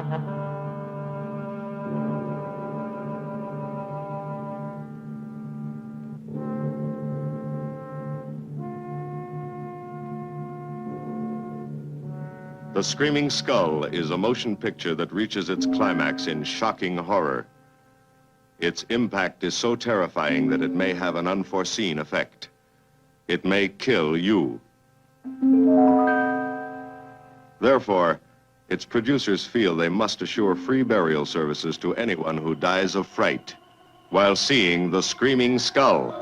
The Screaming Skull is a motion picture that reaches its climax in shocking horror. Its impact is so terrifying that it may have an unforeseen effect. It may kill you. Therefore, its producers feel they must assure free burial services to anyone who dies of fright while seeing The Screaming Skull.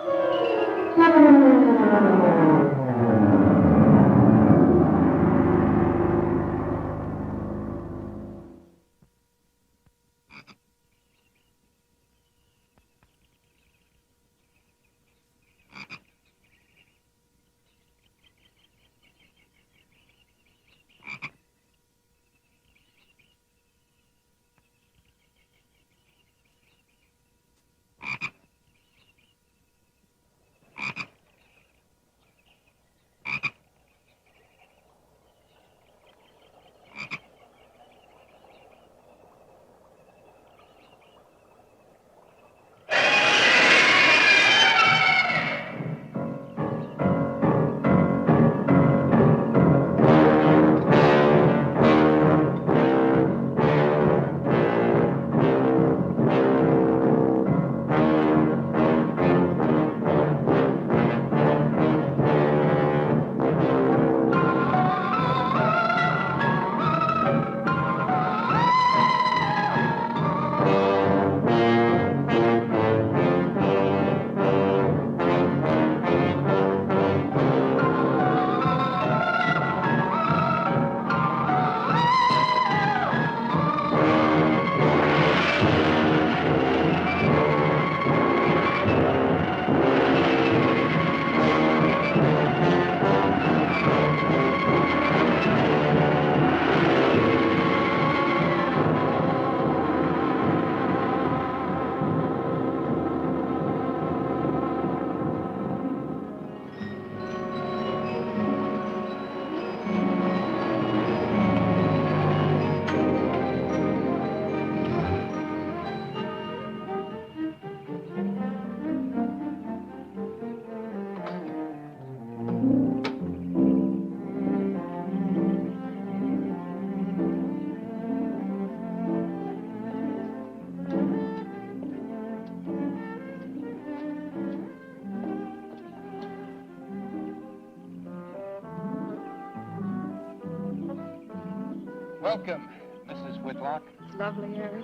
Welcome, Mrs. Whitlock. It's lovely, Harry.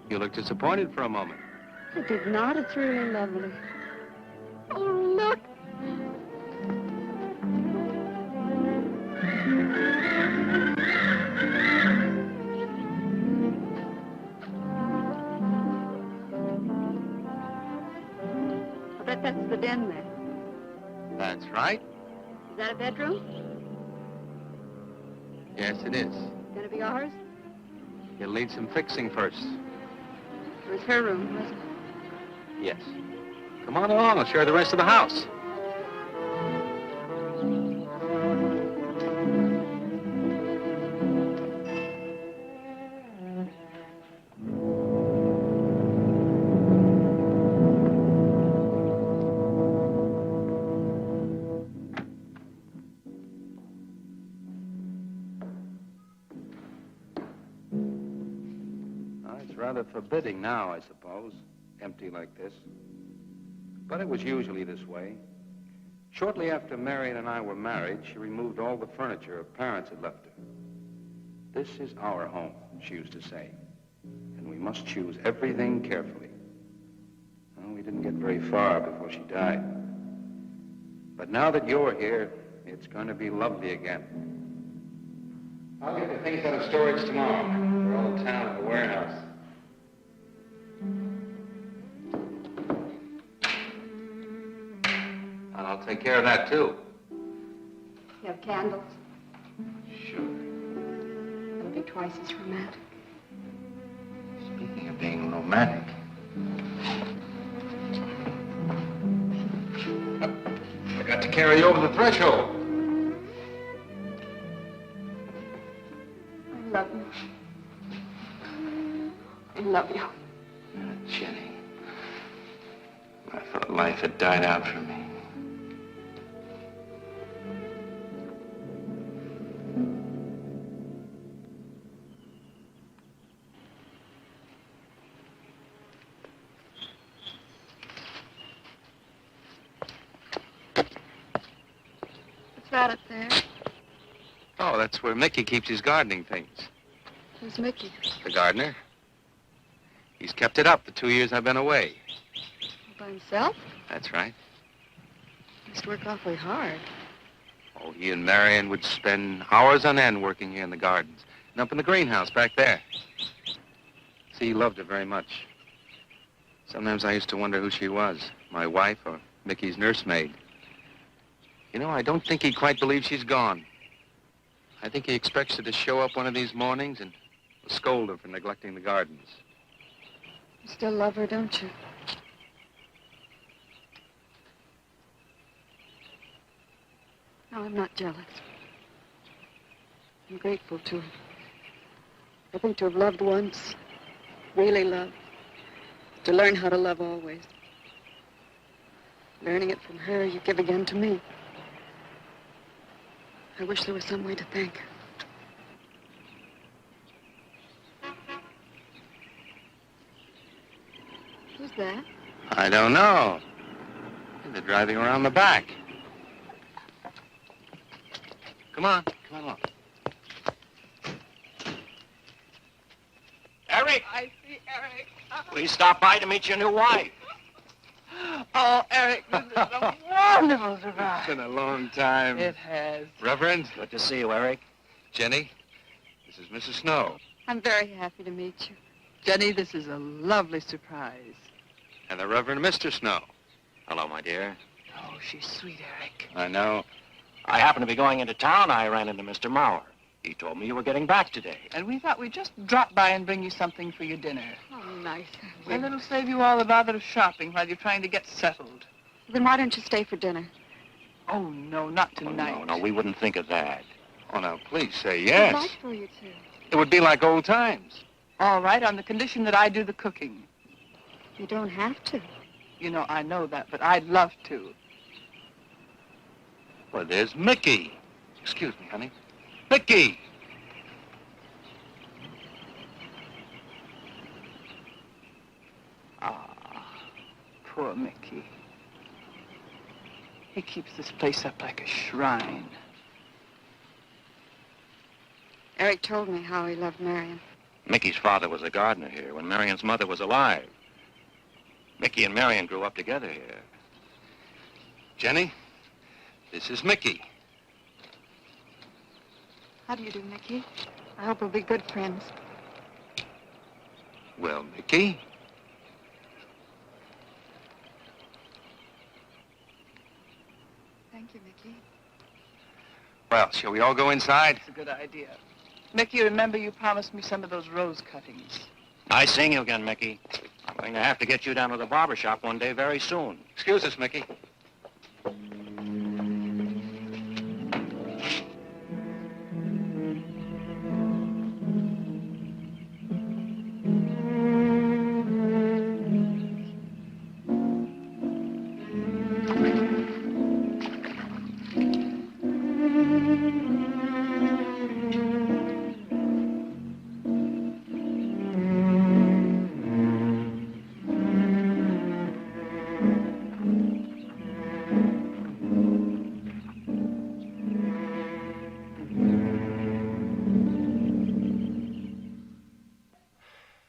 You look disappointed for a moment. I did not. It's really lovely. Oh, look. I bet that's the den there. That's right. Is that a bedroom? Yes, it is. Gonna be ours? You'll need some fixing first. It was her room, wasn't it? Yes. Come on along. I'll show you the rest of the house. Rather forbidding now, I suppose, empty like this. But it was usually this way. Shortly after Marion and I were married, she removed all the furniture her parents had left her. This is our home, she used to say, and we must choose everything carefully. Well, we didn't get very far before she died. But now that you're here, it's going to be lovely again. I'll get the things out of storage tomorrow. They're all in town at the warehouse. And I'll take care of that, too. You have candles? Sure. It'll be twice as romantic. Speaking of being romantic. I got to carry you over the threshold. I love you. love you. Jenny, I thought life had died out for me. What's that up there? Oh, that's where Mickey keeps his gardening things. Who's Mickey? The gardener. He's kept it up the 2 years I've been away. By himself? That's right. He must work awfully hard. Oh, he and Marion would spend hours on end working here in the gardens and up in the greenhouse back there. See, he loved her very much. Sometimes I used to wonder who she was, my wife or Mickey's nursemaid. You know, I don't think he quite believes she's gone. I think he expects her to show up one of these mornings and scold her for neglecting the gardens. You still love her, don't you? No, I'm not jealous. I'm grateful to her. I think to have loved once, really loved, to learn how to love always. Learning it from her, you give again to me. I wish there was some way to thank her. Who's that? I don't know. They're driving around the back. Come on, along. Eric, I see Eric. please stop by to meet your new wife. Oh, Eric, this is a wonderful surprise. It's been a long time. It has. Reverend, Good to see you, Eric. Jenny, this is Mrs. Snow. I'm very happy to meet you. Jenny, this is a lovely surprise. And the Reverend Mr. Snow. Hello, my dear. Oh, she's sweet, Eric. I know. I happened to be going into town. I ran into Mr. Mauer. He told me you were getting back today. And we thought we'd just drop by and bring you something for your dinner. Oh, nice. And it'll save you all the bother of shopping while you're trying to get settled. Then why don't you stay for dinner? Oh, no, not Oh, tonight. no, we wouldn't think of that. Oh, now, please say I'd yes. like for you to. It would be like old times. All right, on the condition that I do the cooking. You don't have to. You know, I know that, but I'd love to. Well, there's Mickey. Excuse me, honey. Mickey! Ah, poor Mickey. He keeps this place up like a shrine. Eric told me how he loved Marion. Mickey's father was a gardener here when Marion's mother was alive. Mickey and Marion grew up together here. Jenny, this is Mickey. How do you do, Mickey? I hope we'll be good friends. Well, Mickey, Thank you, Mickey. well, shall we all go inside? It's a good idea. Mickey, remember you promised me some of those rose cuttings. Nice seeing you again, Mickey. I'm going to have to get you down to the barber shop one day very soon. Excuse us, Mickey.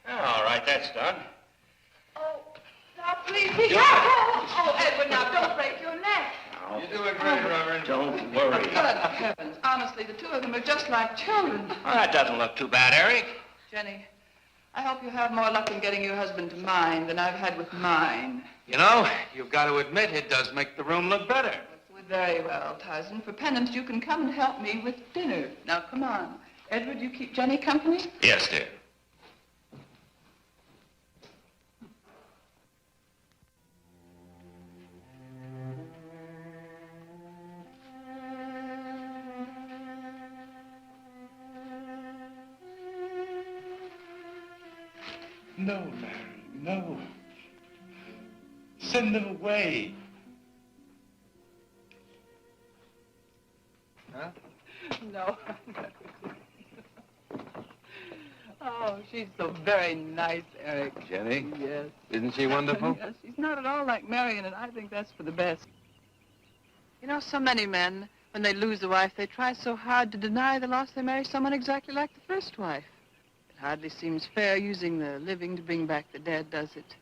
All right, that's done. Oh, now please be careful. Oh, Edward, now don't break your neck. You're doing great, Reverend. Don't worry. Good heavens. Honestly, the two of them are just like children. Well, that doesn't look too bad, Eric. Jenny, I hope you have more luck in getting your husband to mine than I've had with mine. You know, you've got to admit it does make the room look better. Very well, Tyson. For penance, you can come and help me with dinner. Now, come on. Edward, you keep Jenny company? Yes, dear. No, Marion, no. Send them away. Huh? No. Oh, she's so very nice, Eric. Jenny? Yes. Isn't she wonderful? Yes, she's not at all like Marion, and I think that's for the best. You know, so many men, when they lose a wife, they try so hard to deny the loss they marry someone exactly like the first wife. It hardly seems fair using the living to bring back the dead, does it?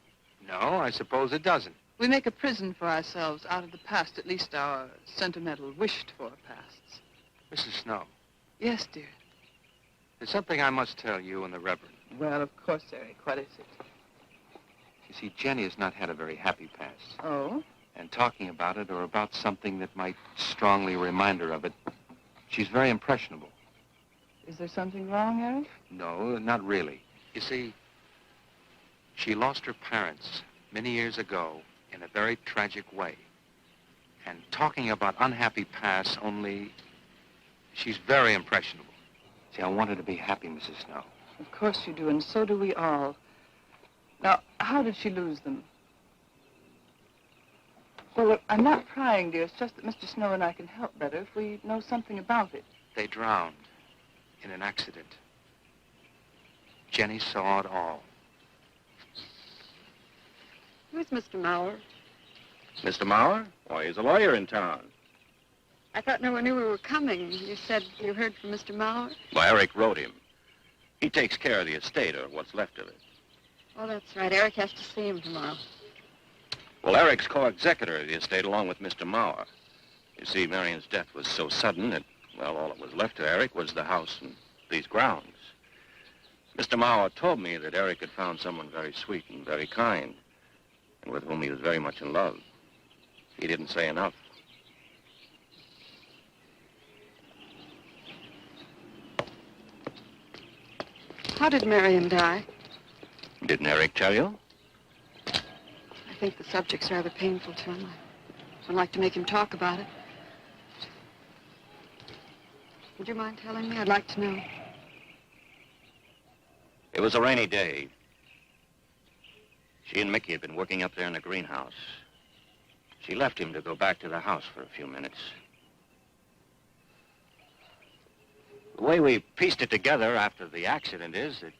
No, I suppose it doesn't. We make a prison for ourselves out of the past, at least our sentimental, wished-for pasts. Mrs. Snow, Yes, dear. there's something I must tell you and the Reverend. Well, of course, Eric. What is it? You see, Jenny has not had a very happy past. Oh? And talking about it or about something that might strongly remind her of it, she's very impressionable. Is there something wrong, Eric? No, not really. You see, she lost her parents many years ago in a very tragic way. And talking about unhappy pasts only, she's very impressionable. See, I want her to be happy, Mrs. Snow. Of course you do, and so do we all. Now, how did she lose them? Well, look, I'm not prying, dear. It's just that Mr. Snow and I can help better if we know something about it. They drowned in an accident. Jenny saw it all. Who's Mr. Mauer? Mr. Mauer? Why, he's a lawyer in town. I thought no one knew we were coming. You said you heard from Mr. Mauer? Well, Eric wrote him. He takes care of the estate, or what's left of it. Oh, that's right. Eric has to see him tomorrow. Well, Eric's co-executor of the estate along with Mr. Mauer. You see, Marion's death was so sudden that, well, all that was left to Eric was the house and these grounds. Mr. Mauer told me that Eric had found someone very sweet and very kind, and with whom he was very much in love. He didn't say enough. How did Marion die? Didn't Eric tell you? I think the subject's rather painful to him. I don't like to make him talk about it. Would you mind telling me? I'd like to know. It was a rainy day. She and Mickey had been working up there in the greenhouse. She left him to go back to the house for a few minutes. The way we pieced it together after the accident is that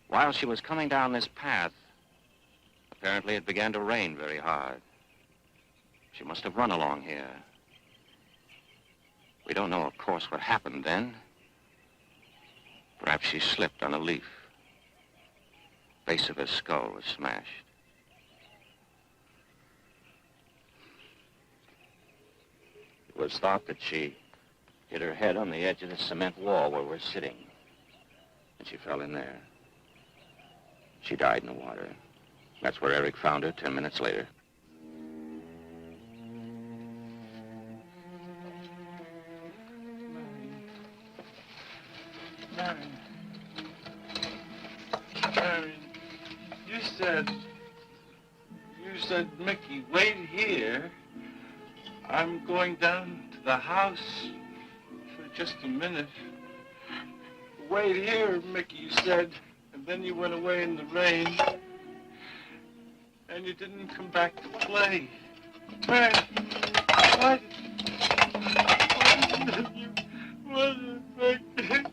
while she was coming down this path, apparently it began to rain very hard. She must have run along here. We don't know, of course, what happened then. Perhaps she slipped on a leaf. Base of her skull was smashed. It was thought that she hit her head on the edge of the cement wall where we're sitting. And she fell in there. She died in the water. That's where Eric found her 10 minutes later. Marion, you said, Mickey, wait here. I'm going down to the house for just a minute. Wait here, Mickey, you said, and then you went away in the rain, and you didn't come back to play. Man, what? What did you...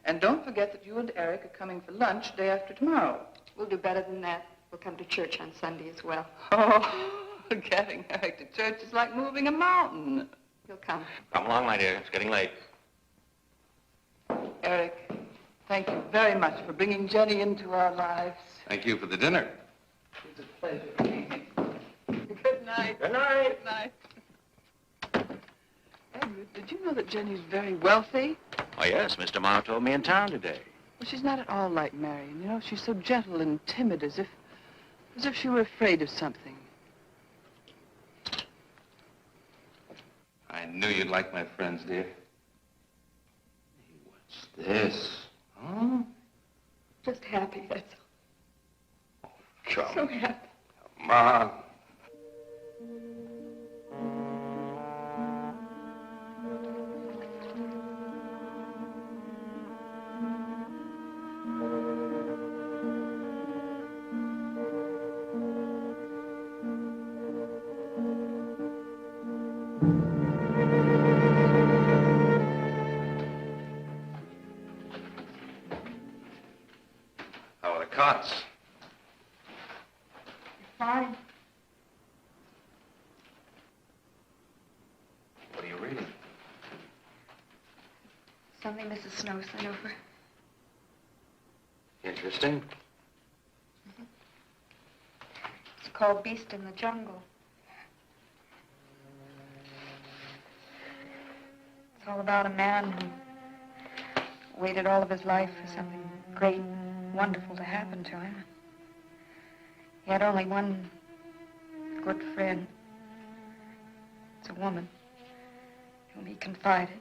And don't forget that you and Eric are coming for lunch day after tomorrow. We'll do better than that. We'll come to church on Sunday as well. Oh, getting Eric to church is like moving a mountain. He'll come. Come along, my dear. It's getting late. Eric, thank you very much for bringing Jenny into our lives. Thank you for the dinner. It was a pleasure. Good night. Good night. Good night. Edward, did you know that Jenny's very wealthy? Oh, yes. Mr. Mauer told me in town today. Well, she's not at all like Marion. You know, she's so gentle and timid, as if she were afraid of something. I knew you'd like my friends, dear. What's this? Huh? Just happy, that's all. Come, So happy. come on. something Mrs. Snow sent over. Interesting. It's called Beast in the Jungle. It's all about a man who waited all of his life for something great, wonderful to happen to him. He had only one good friend. It's a woman whom he confided.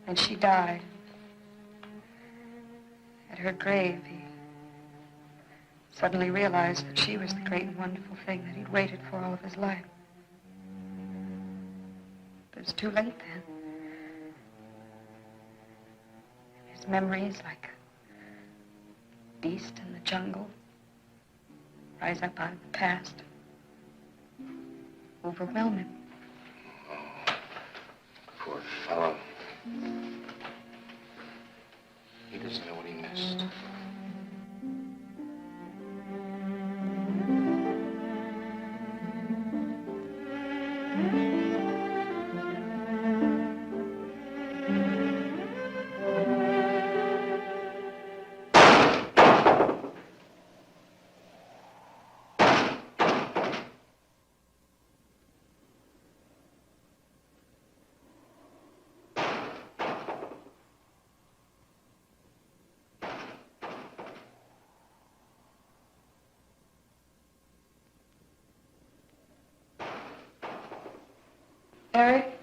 And she died. At her grave, he suddenly realized that she was the great and wonderful thing that he'd waited for all of his life. But it was too late then. His memories, like a beast in the jungle, rise up out of the past, overwhelm him. Oh, poor fellow. He doesn't know what he missed. Eric?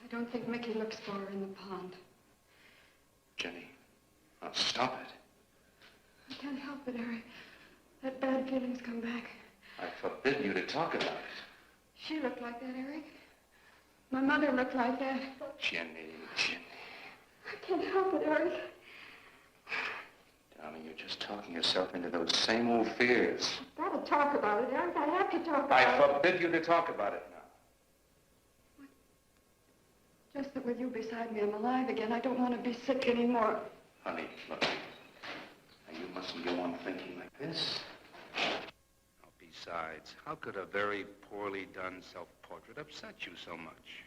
I don't think Mickey looks for her in the pond. Jenny, now stop it. I can't help it, Eric. That bad feeling's come back. I forbid you to talk about it. She looked like that, Eric. My mother looked like that. Jenny. I can't help it, Eric. Darling, you're just talking yourself into those same old fears. I've got to talk about it, Eric. I have to talk about I it. forbid you to talk about it now. Just that with you beside me, I'm alive again. I don't want to be sick anymore. Honey, look. Now, you mustn't go on thinking like this. Besides, how could a very poorly done self-portrait upset you so much?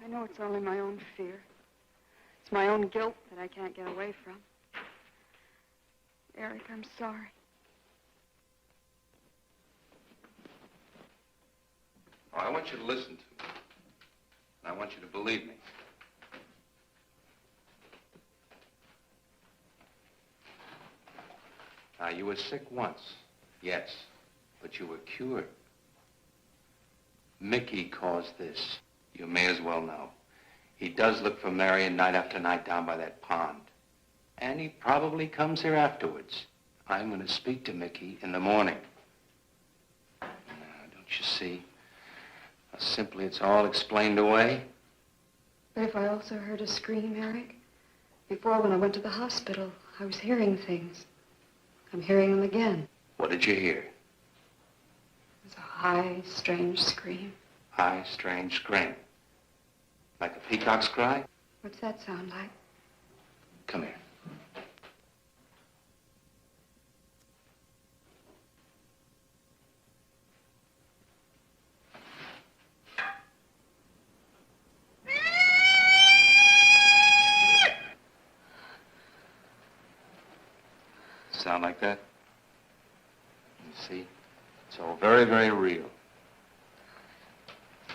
I know it's only my own fear. It's my own guilt that I can't get away from. Eric, I'm sorry. Oh, I want you to listen to me. And I want you to believe me. Now, you were sick once, yes. But you were cured. Mickey caused this. You may as well know. He does look for Marion night after night down by that pond. And he probably comes here afterwards. I'm going to speak to Mickey in the morning. Now, don't you see? How simply it's all explained away. But if I also heard a scream, Eric? Before, when I went to the hospital, I was hearing things. I'm hearing them again. What did you hear? It was a high, strange scream. High, strange scream. Like a peacock's cry? What's that sound like? Come here. Sound like that? You see? It's all very, very real.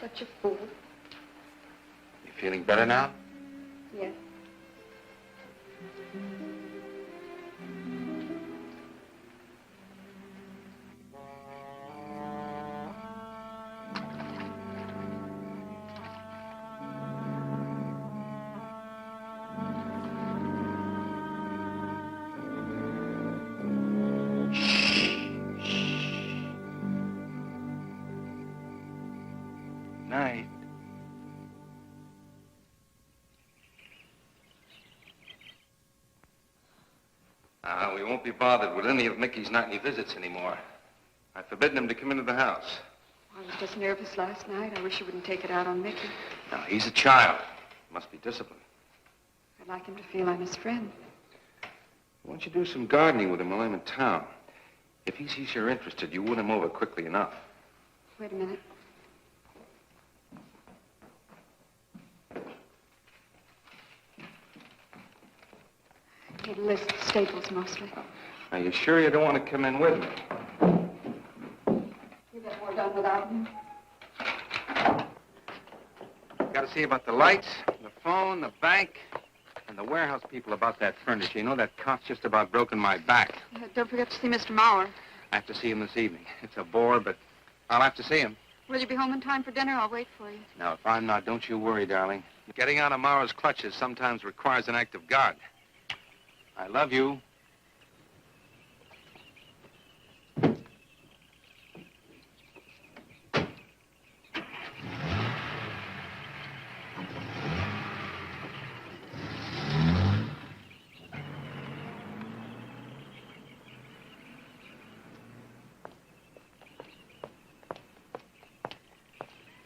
Such a fool. You feeling better now? Yes. Night. We won't be bothered with any of Mickey's nightly visits anymore. I've forbidden him to come into the house. I was just nervous last night. I wish you wouldn't take it out on Mickey. Now, he's a child. Must be disciplined. I'd like him to feel I'm his friend. Why don't you do some gardening with him while I'm in town? If he sees you're interested, you win him over quickly enough. Wait a minute. I need a list of staples mostly. Are you sure you don't want to come in with me? You get more done without me. Got to see about the lights, the phone, the bank, and the warehouse people about that furniture. You know, that cop's just about broken my back. Don't forget to see Mr. Mauer. I have to see him this evening. It's a bore, but I'll have to see him. Will you be home in time for dinner? I'll wait for you. Now, if I'm not, don't you worry, darling. Getting out of Mauer's clutches sometimes requires an act of God. I love you.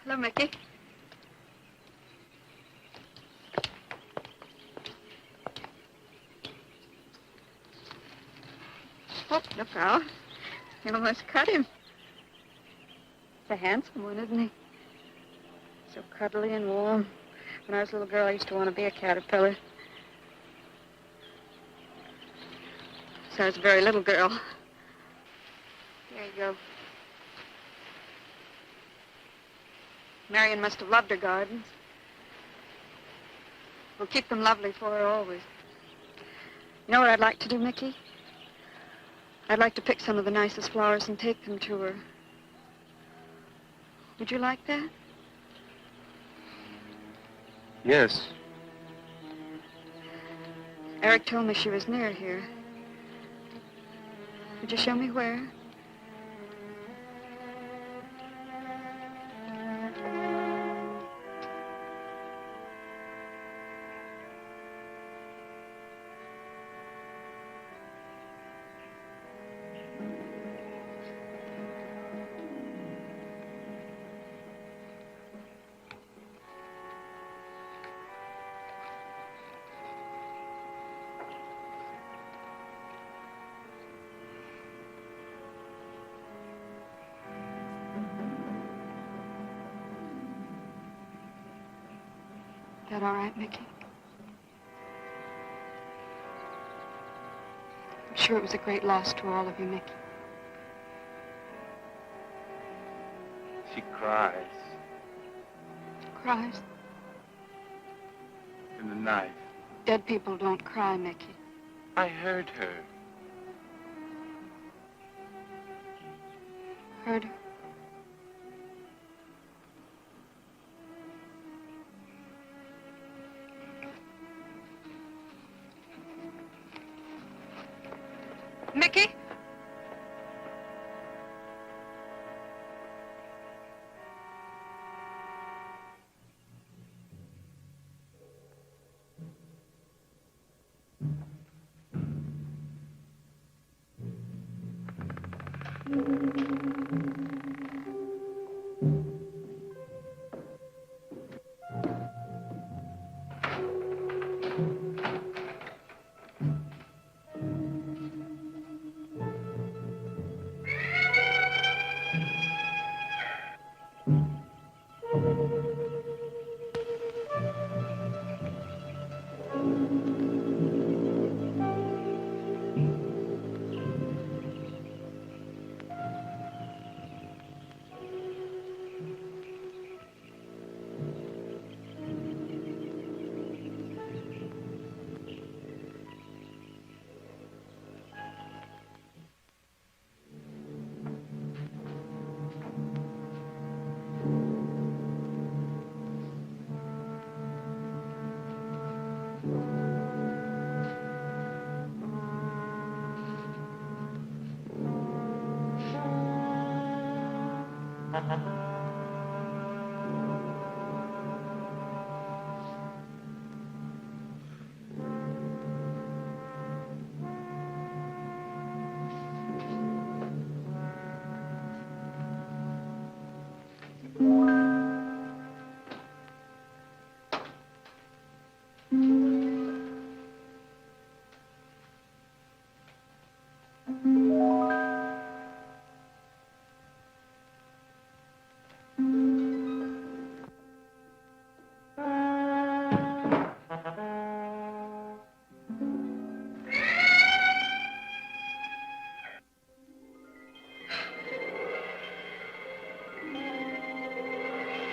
Hello, Mickey. Oh, look out. You almost cut him. It's a handsome one, isn't he? So cuddly and warm. When I was a little girl, I used to want to be a caterpillar. So I was a very little girl. There you go. Marion must have loved her gardens. We'll keep them lovely for her always. You know what I'd like to do, Mickey? I'd like to pick some of the nicest flowers and take them to her. Would you like that? Yes. Eric told me she was near here. Would you show me where? That all right, Mickey? I'm sure it was a great loss to all of you, Mickey. She cries Cries? in the night. Dead people don't cry, Mickey. I heard her. Heard her. Mickey?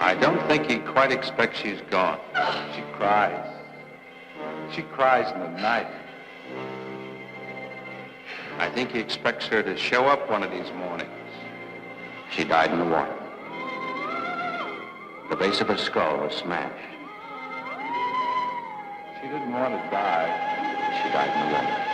I don't think he quite expects she's gone. She cries. She cries in the night. I think he expects her to show up one of these mornings. She died in the water. The base of her skull was smashed. She didn't want to die. She died in the water.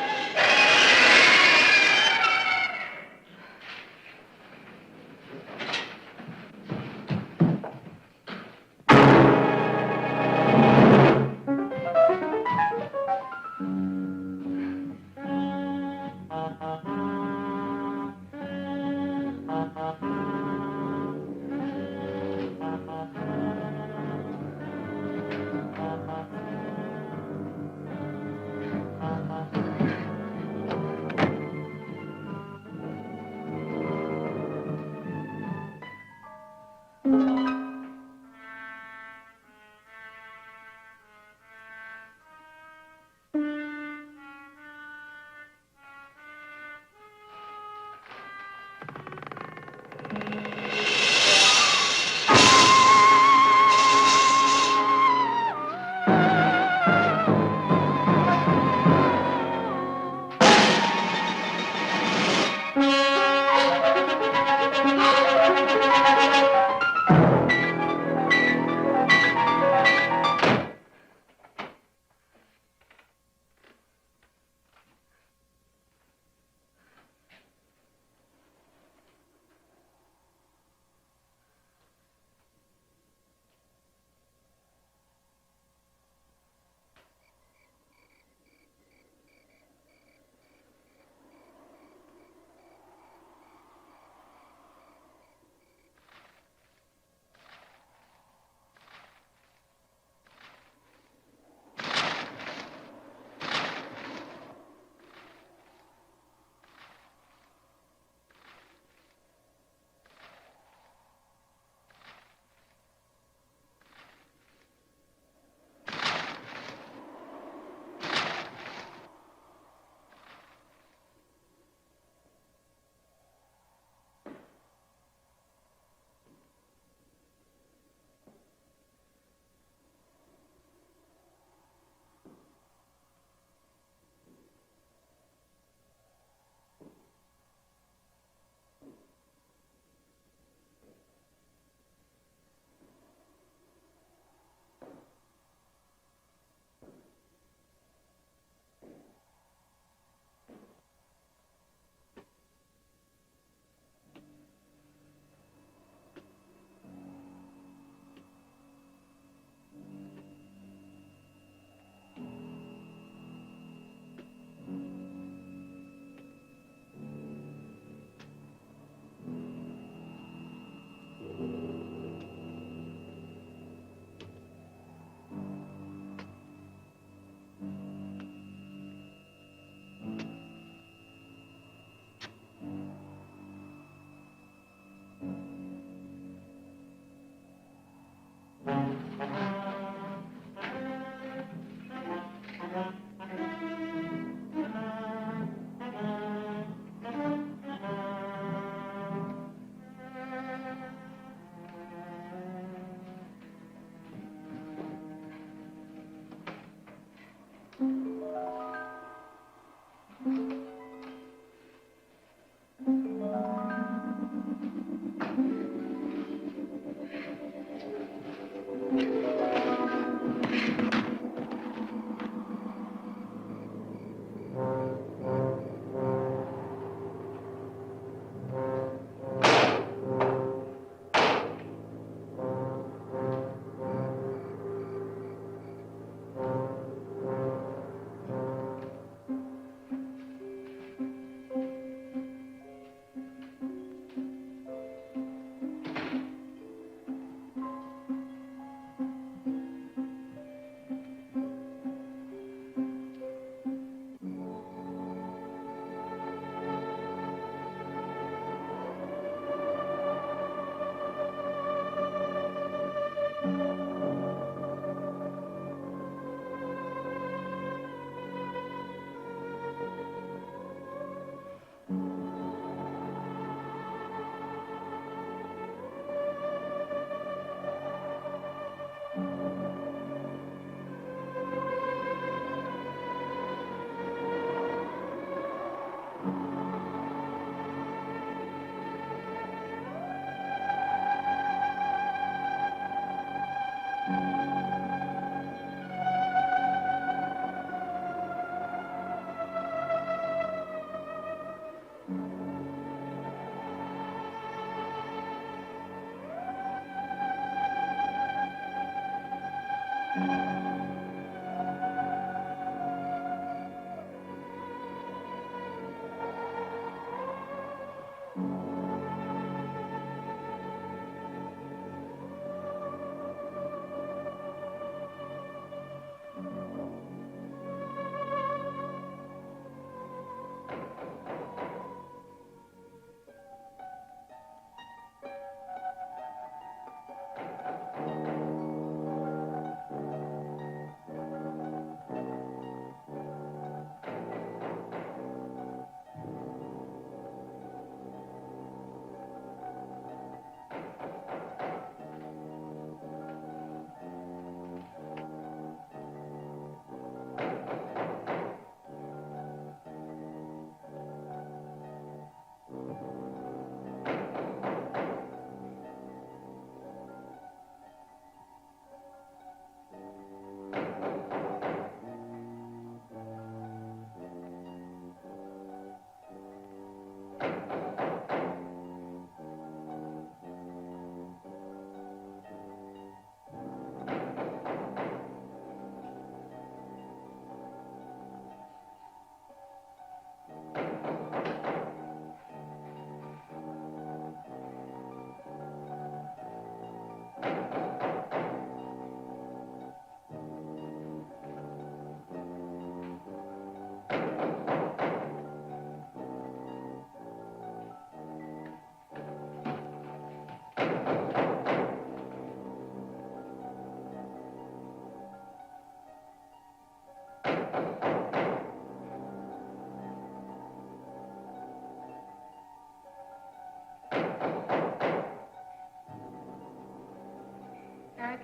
Eric?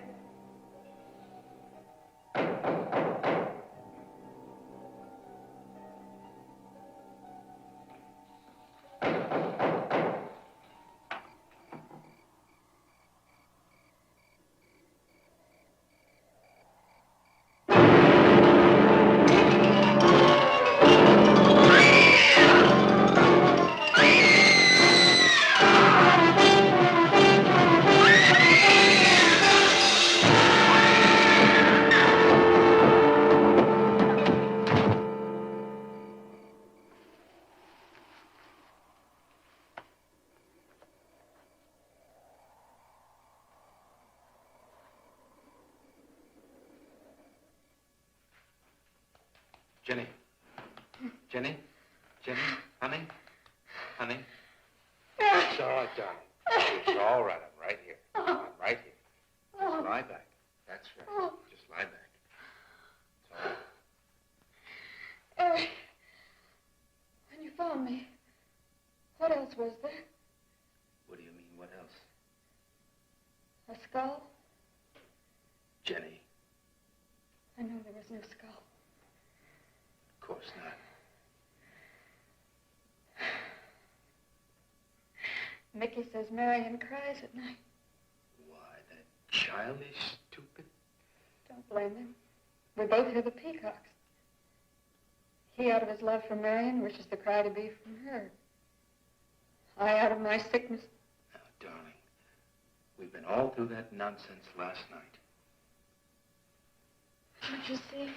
Jenny. Jenny? Jenny? Honey? Honey? It's all right, darling. It's all right. I'm right here. I'm right here. Just lie back. That's right. Just lie back. It's all right. Eric, when you found me, what else was there? What do you mean, what else? A skull? Jenny, I know there was no skull. of course not. Mickey says Marion cries at night. Why, that childish, stupid... Don't blame him. We both hear the peacocks. He, out of his love for Marion, wishes the cry to be from her. I, out of my sickness. Now, darling, we've been all through that nonsense last night. Don't you see?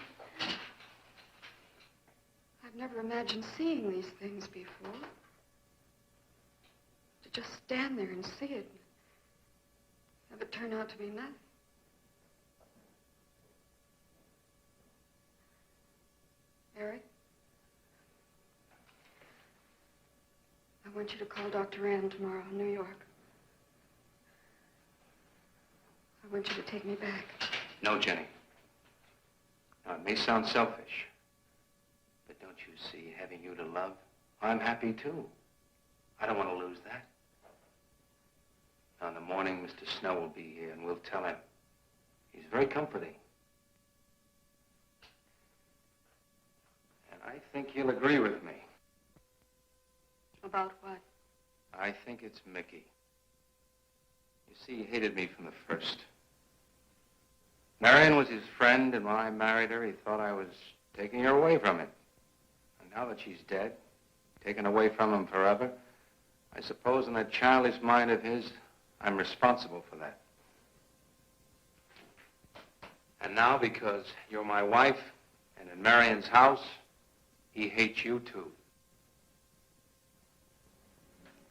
I've never imagined seeing these things before. To just stand there and see it. Have it turn out to be nothing. Eric? I want you to call Dr. Rand tomorrow in New York. I want you to take me back. No, Jenny. Now, it may sound selfish, but don't you see, having you to love, I'm happy too. I don't want to lose that. Now, in the morning, Mr. Snow will be here, and we'll tell him. He's very comforting. And I think he'll agree with me. About what? I think it's Mickey. You see, he hated me from the first. Marion was his friend, and when I married her, he thought I was taking her away from him. And now that she's dead, taken away from him forever, I suppose in that childish mind of his, I'm responsible for that. And now, because you're my wife, and in Marion's house, he hates you too.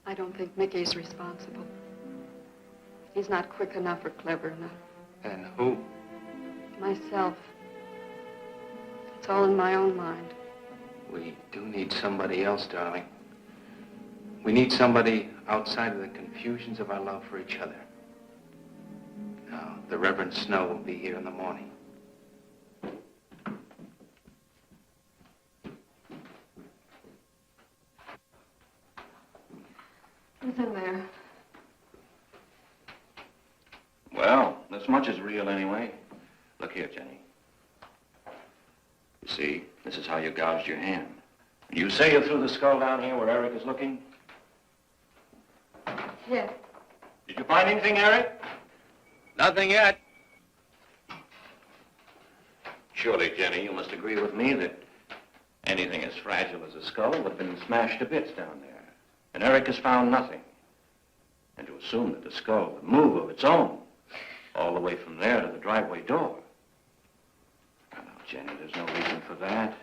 I don't think Mickey's responsible. He's not quick enough or clever enough. And who? Myself. It's all in my own mind. We do need somebody else, darling. We need somebody outside of the confusions of our love for each other. Now, the Reverend Snow will be here in the morning. Who's in there? Well, this much is real anyway. Look here, Jenny. You see, this is how you gouged your hand. You say you threw the skull down here where Eric is looking? Yes. Did you find anything, Eric? Nothing yet. Surely, Jenny, you must agree with me that anything as fragile as a skull would have been smashed to bits down there. And Eric has found nothing. And to assume that the skull would move of its own, all the way from there to the driveway door. Now, Jenny, there's no reason for that.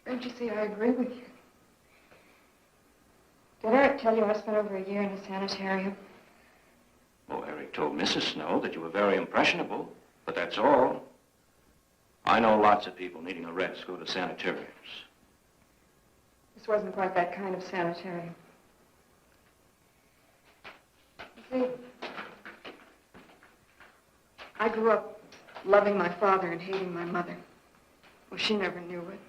Don't you see, I agree with you. Did Eric tell you I spent over a year in a sanitarium? Oh, Eric Eric told Mrs. Snow that you were very impressionable, but that's all. I know lots of people needing a rest go to sanitariums. This wasn't quite that kind of sanitarium. You see, I grew up loving my father and hating my mother. Well, she never knew it.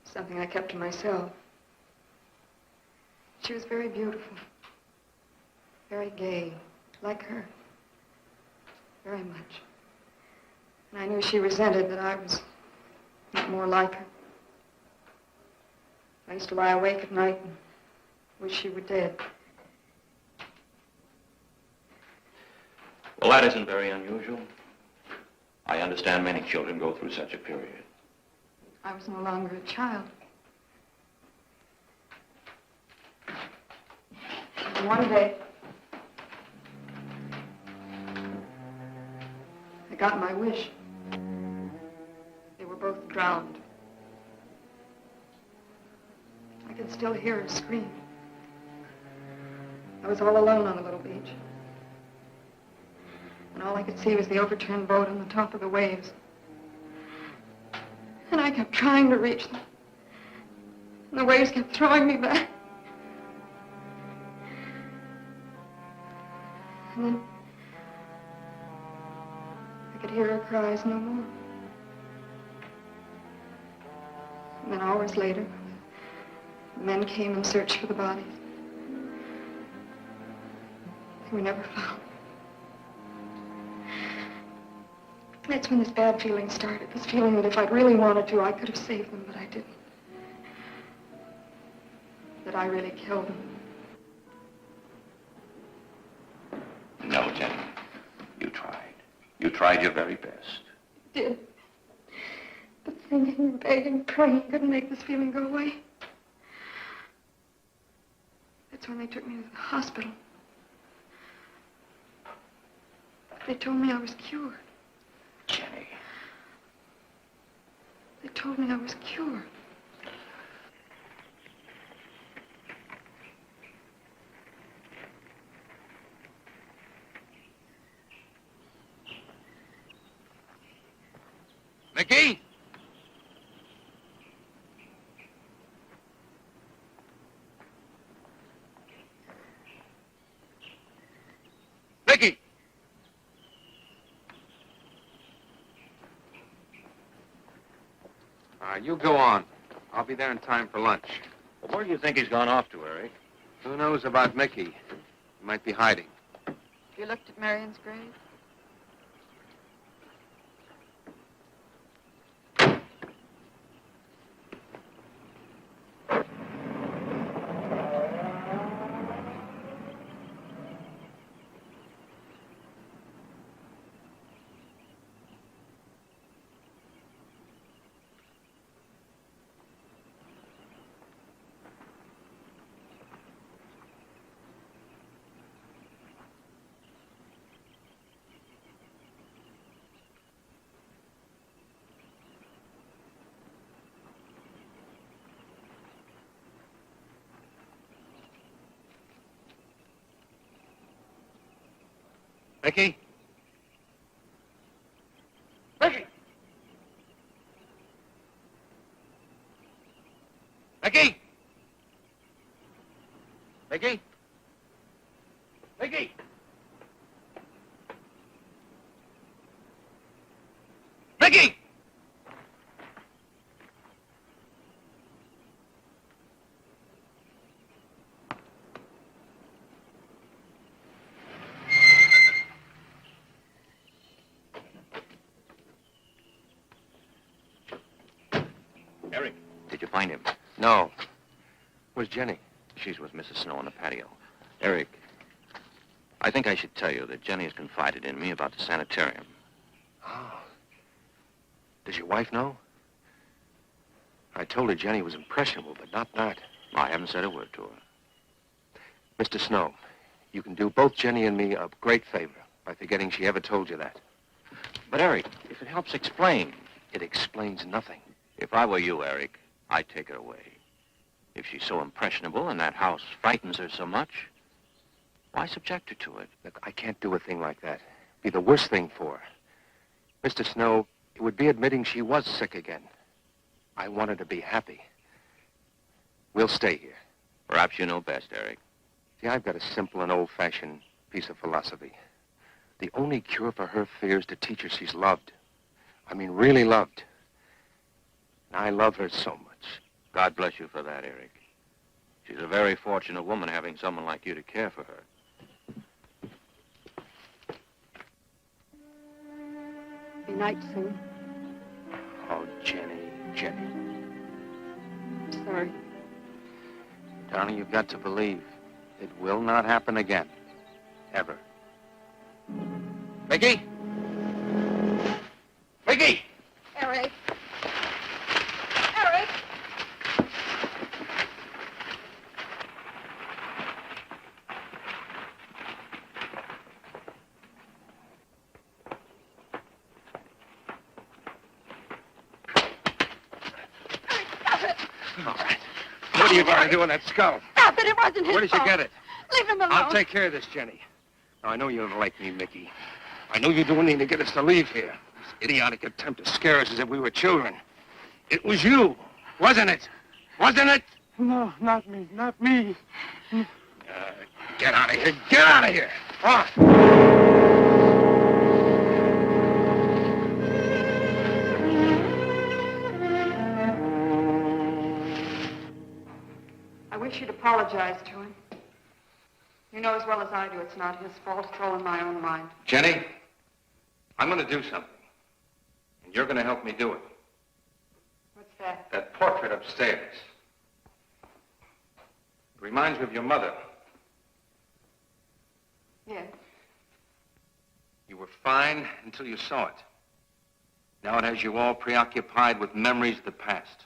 Something I kept to myself. She was very beautiful. Very gay, like her. Very much. And I knew she resented that I was not more like her. I used to lie awake at night and wish she were dead. Well, that isn't very unusual. I understand many children go through such a period. I was no longer a child. And one day, I got my wish. They were both drowned. I could still hear her scream. I was all alone on the little beach. And all I could see was the overturned boat on the top of the waves. And I kept trying to reach them. And the waves kept throwing me back. And then I could hear her cries no more. And then hours later, the men came and searched for the bodies. They were never found. That's when this bad feeling started, this feeling that if I'd really wanted to, I could have saved them, but I didn't. That I really killed them. No, Jenny. You tried. You tried your very best. I did. But thinking, begging, praying couldn't make this feeling go away. That's when they took me to the hospital. They told me I was cured. Jenny. They told me I was cured. Mickey? Mickey! You go on. I'll be there in time for lunch. Well, where do you think he's gone off to, Eric? Who knows about Mickey? He might be hiding. You looked at Marion's grave? Mickey? Mickey! Mickey! Mickey? Mickey! Mickey! Eric, did you find him? No. Where's Jenny? She's with Mrs. Snow on the patio. Eric, I think I should tell you that Jenny has confided in me about the sanitarium. Oh. Does your wife know? I told her Jenny was impressionable, but not that. I haven't said a word to her. Mr. Snow, you can do both Jenny and me a great favor by forgetting she ever told you that. But, Eric, if it helps explain. It explains nothing. If I were you, Eric, I'd take her away. If she's so impressionable and that house frightens her so much, Why subject her to it? Look, I can't do a thing like that. It'd be the worst thing for her. Mr. Snow, it would be admitting she was sick again. I want her to be happy. We'll stay here. Perhaps you know best, Eric. See, I've got a simple and old-fashioned piece of philosophy. The only cure for her fear is to teach her she's loved. I mean, really loved. And I love her so much. God bless you for that, Eric. She's a very fortunate woman having someone like you to care for her. Be night soon. Oh, Jenny, Jenny. Sorry. Darling, you've got to believe it will not happen again. Ever. Mickey? Mickey! Eric. Eric! All right. What are you going to do with that skull? Stop it, it wasn't his Where did you fault. get it? Leave him alone. I'll take care of this, Jenny. Now, I know you don't like me, Mickey. I know you do anything to get us to leave here. This idiotic attempt to scare us as if we were children. It was you, wasn't it? Wasn't it? No, not me, not me. Get out of here. Get out of here. On. I wish you'd apologize to him. You know as well as I do it's not his fault. It's all in my own mind. Jenny, I'm going to do something. And you're going to help me do it. What's that? That portrait upstairs. It reminds me of your mother. Yes. You were fine until you saw it. Now it has you all preoccupied with memories of the past.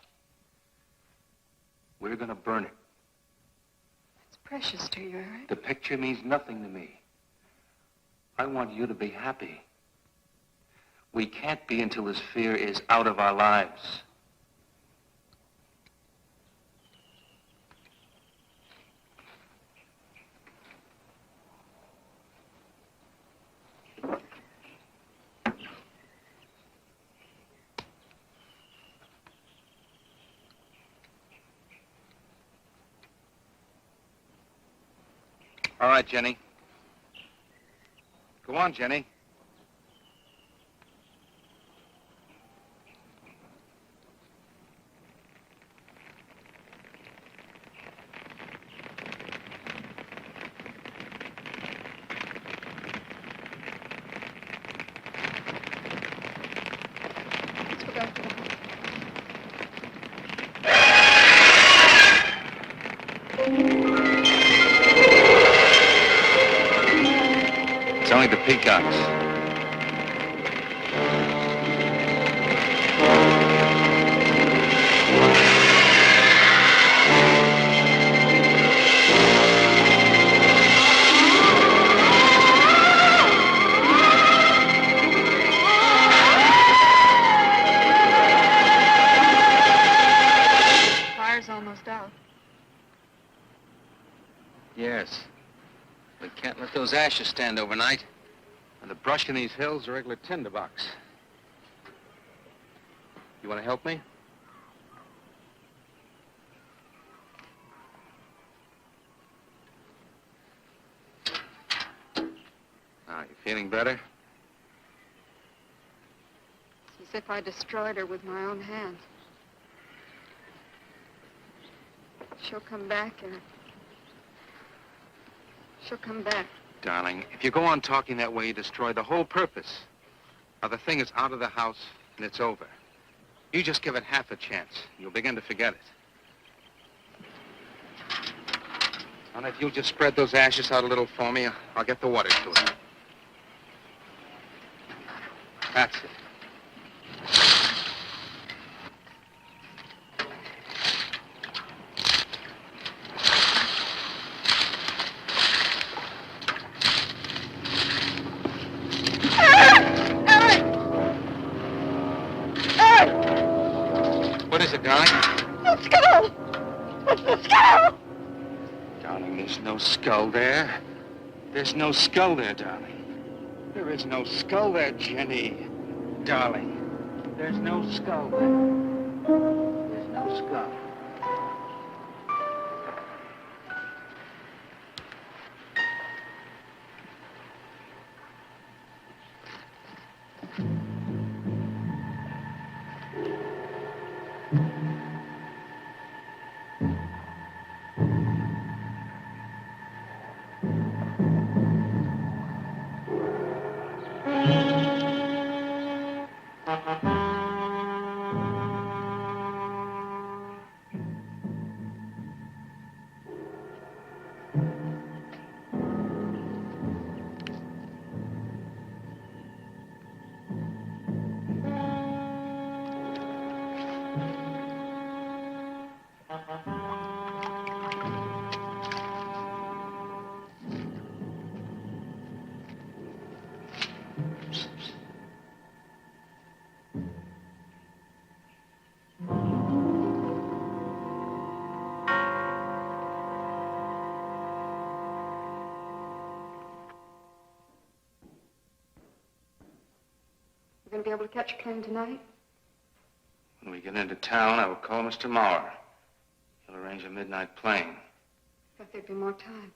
We're going to burn it. It's precious to you, Eric. The picture means nothing to me. I want you to be happy. We can't be until this fear is out of our lives. All right, Jenny. Go on, Jenny. Let's go back to the house. It's only the peacocks. Fire's almost out. Yes. We can't let those ashes stand overnight. And the brush in these hills are a regular tinderbox. You want to help me? Now, you feeling better? It's as if I destroyed her with my own hands. She'll come back, Eric. She'll come back. Darling, if you go on talking that way, you destroy the whole purpose. Now, the thing is out of the house, and it's over. You just give it half a chance, and you'll begin to forget it. And if you'll just spread those ashes out a little for me, I'll get the water to it. That's it. What is it, darling? The skull! It's the skull! Darling, there's no skull there. There's no skull there, darling. There is no skull there, Jenny. Darling. There's no skull there. There's no skull. You going to be able to catch a plane tonight? When we get into town, I will call Mr. Maurer. He'll arrange a midnight plane. Thought there'd be more time.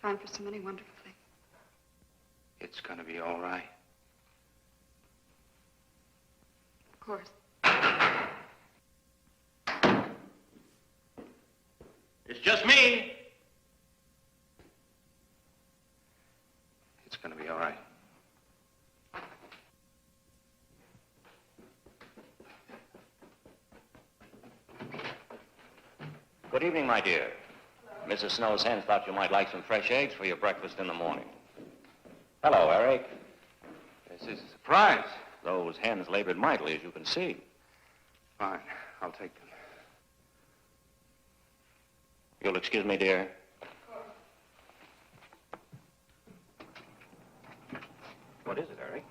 Time for so many wonderful things. It's gonna be all right. Of course. It's just me. It's gonna be all right. Good evening, my dear. Mrs. Snow's hens thought you might like some fresh eggs for your breakfast in the morning. Hello, Eric. This is a surprise. Those hens labored mightily, as you can see. Fine, I'll take them. You'll excuse me, dear. What is it, Eric?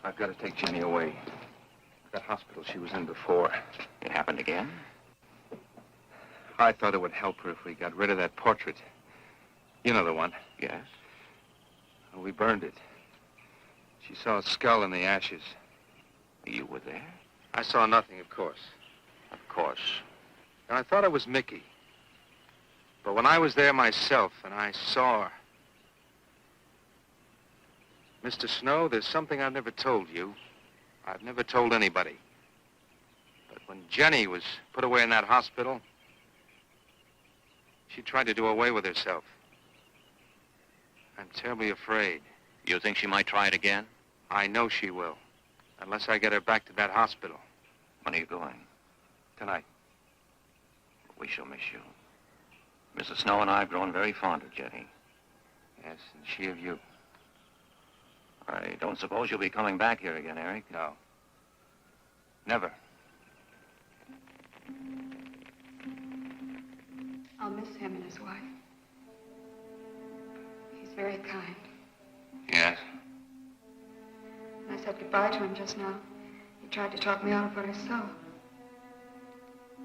I've got to take Jenny away. That hospital she was in before. It happened again? I thought it would help her if we got rid of that portrait. You know the one. Yes. Well, we burned it. She saw a skull in the ashes. You were there? I saw nothing, of course. Of course. And I thought it was Mickey. But when I was there myself and I saw her... Mr. Snow, there's something I've never told you. I've never told anybody. But when Jenny was put away in that hospital, she tried to do away with herself. I'm terribly afraid. You think she might try it again? I know she will, unless I get her back to that hospital. When are you going? Tonight. We shall miss you. Mrs. Snow and I have grown very fond of Jenny. Yes, and she of you. I don't suppose you'll be coming back here again, Eric? No. Never. I'll miss him and his wife. He's very kind. Yes? When I said goodbye to him just now, he tried to talk me out of what I saw.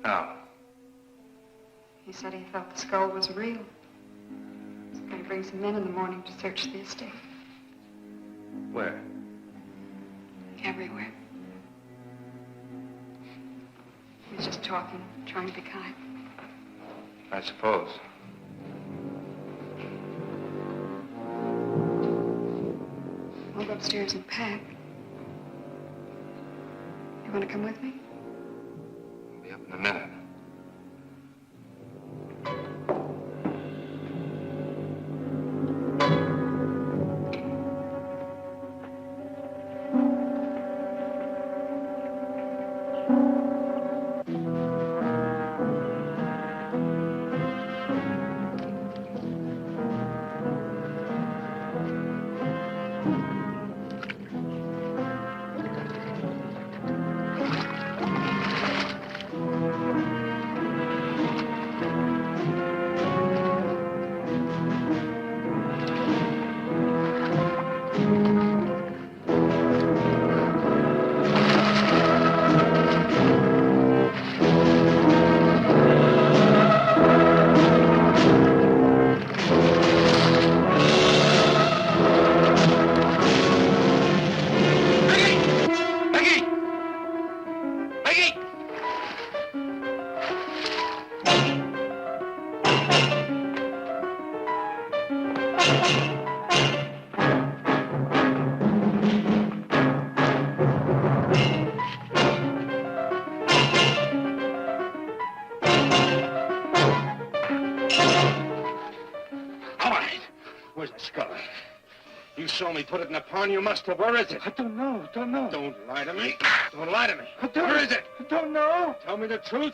No. He said he thought the skull was real. So he brings some men in the morning to search the estate. Where? Everywhere. He was just talking, trying to be kind. I suppose. I'll go upstairs and pack. You want to come with me? I'll be up in a minute. saw me put it in the pond. You must have. Where is it? I don't know. Don't lie to me. Don't lie to me. I don't- Where is it? I don't know. Tell me the truth.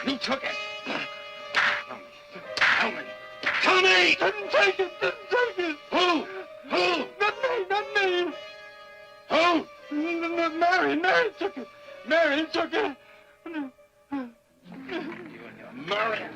You took it. Tell me. Tell me! Didn't take it. Who? Not me. Who? Marion took it. Marion took it. You and your Marion.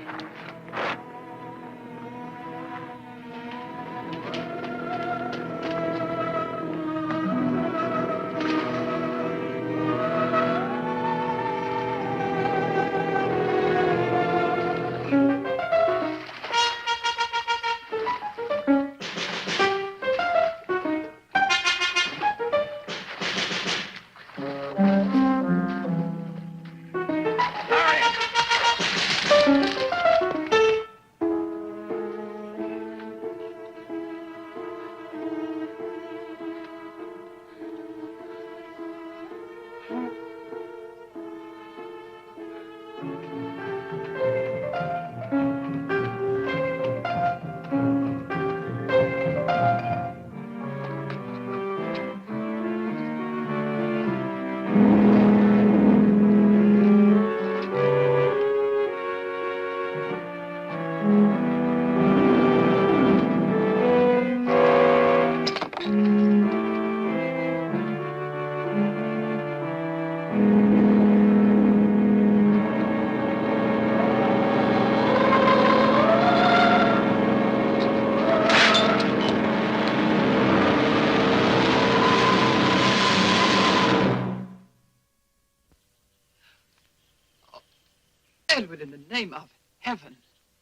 Edward, in the name of heaven.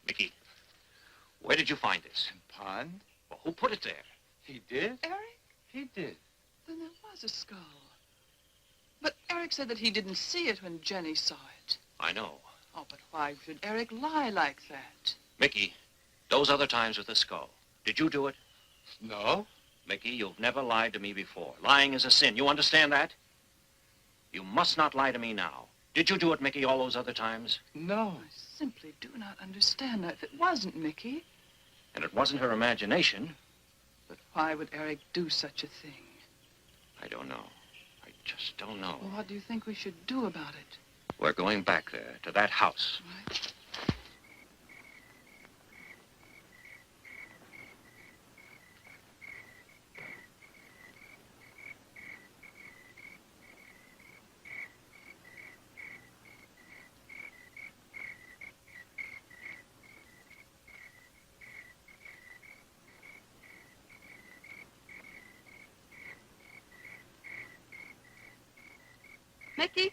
Mickey, where did you find this? Pond? Well, who put it there? He did? Eric? He did. Then there was a skull. But Eric said that he didn't see it when Jenny saw it. I know. Oh, but why should Eric lie like that? Mickey, those other times with the skull, did you do it? No. Mickey, you've never lied to me before. Lying is a sin. You understand that? You must not lie to me now. Did you do it, Mickey, all those other times? No. I simply do not understand that. If it wasn't Mickey, And it wasn't her imagination. but why would Eric do such a thing? I don't know. I just don't know. Well, what do you think we should do about it? We're going back there, to that house. Right? Mickey?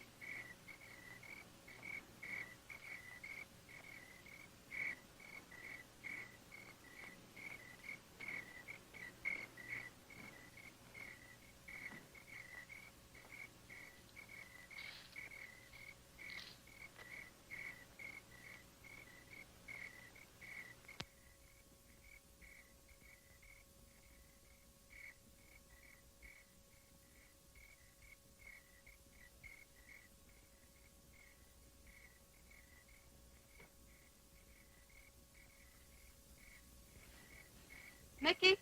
Mickey?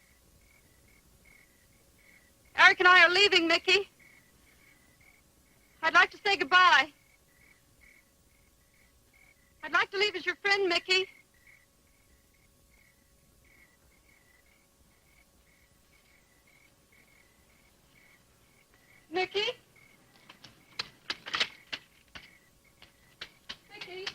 Eric and I are leaving, Mickey. I'd like to say goodbye. I'd like to leave as your friend, Mickey. Mickey? Mickey?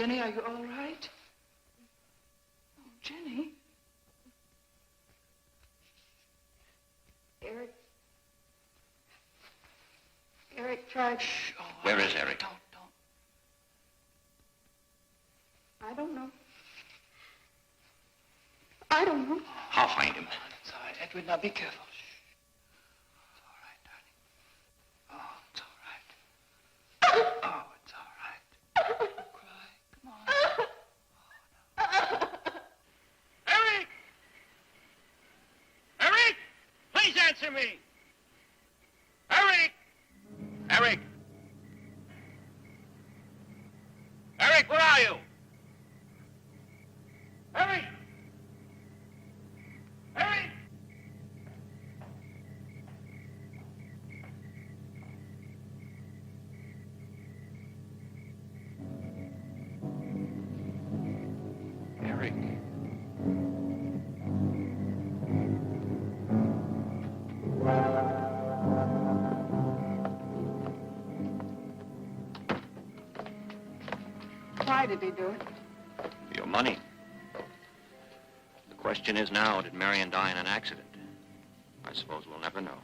Jenny, are you all right? Oh, Jenny. Eric tried... Shh. Oh, Where is Eric? Don't. I don't know. I don't know. I'll find him. It's all right, Edward. Now be careful. Shh. It's all right, darling. Oh, it's all right. Oh, it's all right. Don't cry. Come on. Eric! Eric! Please answer me! Eric! Eric! Eric, where are you? Eric! Eric! Eric. Why did he do it? Your money. The question is now, did Marion die in an accident? I suppose we'll never know.